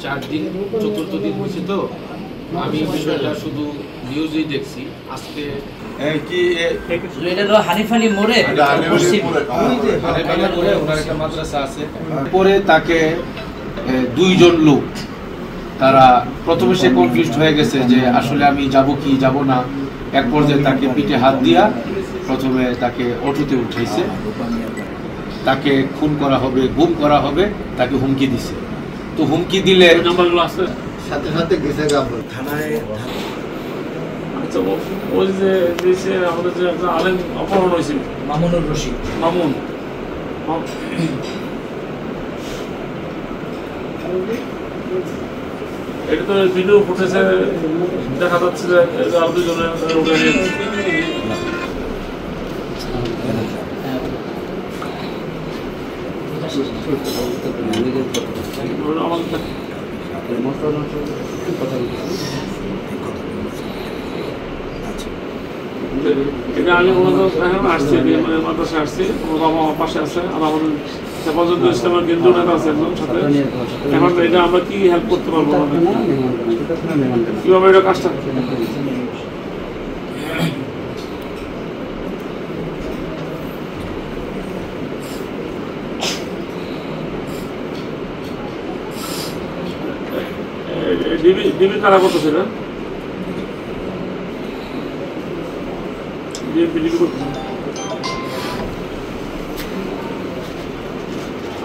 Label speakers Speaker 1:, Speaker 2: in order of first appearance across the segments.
Speaker 1: চার দিন চতুর্থ দিন হয়েছে তো আমি বিষয়টা শুধু নিউজেই দেখছি আজকে
Speaker 2: হানিফানি মোড়ে
Speaker 1: ওনার একটা মাদ্রাসা আছে পরে তাকে দুইজন লোক তারা প্রথমে সে কনফিউজড হয়ে গেছে যে আসলে আমি যাব কি যাব না এক পর্যায়ে তাকে পিঠে হাত দিয়া প্রথমে তাকে অটোতে উঠাইছে তাকে খুন করা হবে গুম করা হবে তাকে হুমকি দিছে তো হুমকি দিলে
Speaker 3: সাথে সাথে গেছে থানায়
Speaker 4: ওই যে দেশে আমাদের যে একটা আলেম অপহরণ হয়েছিল
Speaker 2: মামুনুর রশিদ
Speaker 4: মামুন এটা তো ভিডিও ফুটেজে দেখা যাচ্ছে যে আরো দুজনের এটা আমি এখন আসছি মাদ্রাসায় আসছি আমার বাবা আমার পাশে আছে আর আমাদের হেফাজতুল ইসলামের কেন্দ্রীয় নেতা আছে একজন সাথে এখন এটা আমরা কি হেল্প করতে পারবো কিভাবে এটা কাজটা ডিবি কারা করতেছে না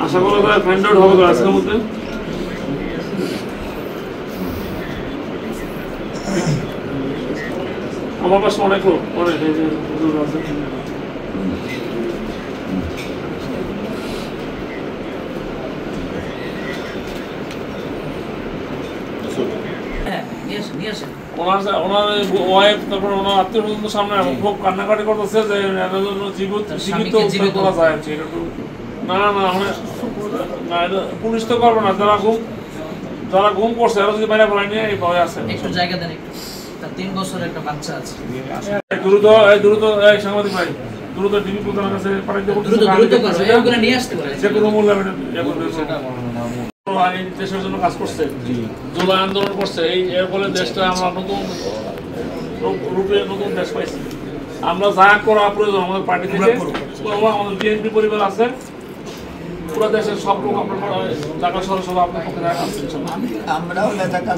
Speaker 4: আশা করা যায় ফাইন্ড আউট হবে আজকের মধ্যে আমার পাশে অনেক লোক অনেক আছে ওনার ওয়াইফ তারপর ওনার আত্মীয় স্বজনদের সামনে খুব কান্নাকাটি করতেছে যে জীবিত করা যায় না না না এটা পুলিশ তো করবে না যারা গুম করছে এরা যদি বাইরে বলাই নিয়ে এই ভয় আছে
Speaker 2: একটু জায়গা দেন একটু তার 3 বছরের একটা বাচ্চা আছে
Speaker 4: দ্রুত সাংবাদিক ভাই দ্রুত ডিবি প্রধানের কাছে পাঠাইতে
Speaker 2: দ্রুত নিয়ে আসতে পারে
Speaker 4: যে কোনো মূল্য দেশের জন্য কাজ করছে জুলাই আন্দোলন করছে এর ফলে দেশটা আমরা নতুন রূপে নতুন দেশ পাইছি আমরা যা করা প্রয়োজন আমাদের পার্টি থেকে আমাদের বিএনপি পরিবার আছে পুরো দেশের সব লোক আমরা ঢাকা শহর সব আপনার পক্ষে
Speaker 3: আমরাও নেতাকে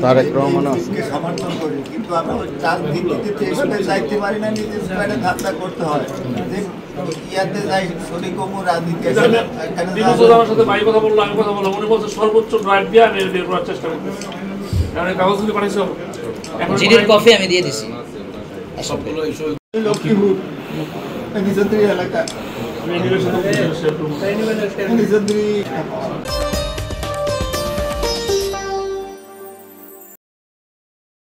Speaker 3: সমর্থন করি কিন্তু আমরা তার ভিত্তিতে যাইতে পারি না নিজের বাইরে ধাক্কা করতে হয় ইয়াতে যাই শরীর কমু রাজনীতি
Speaker 4: সাথে ভাই কথা বললো আমি কথা বললাম উনি বলছে সর্বোচ্চ ড্রাইভ দিয়ে আমি বের করার চেষ্টা করতেছি কারণ কাগজগুলি পাঠাইছো
Speaker 2: জিডির কফি আমি দিয়ে দিছি
Speaker 1: সবগুলো ইস্যু
Speaker 3: লক্ষ্মীপুর নিজাদ্রি এলাকা
Speaker 4: আমি এগুলোর সাথে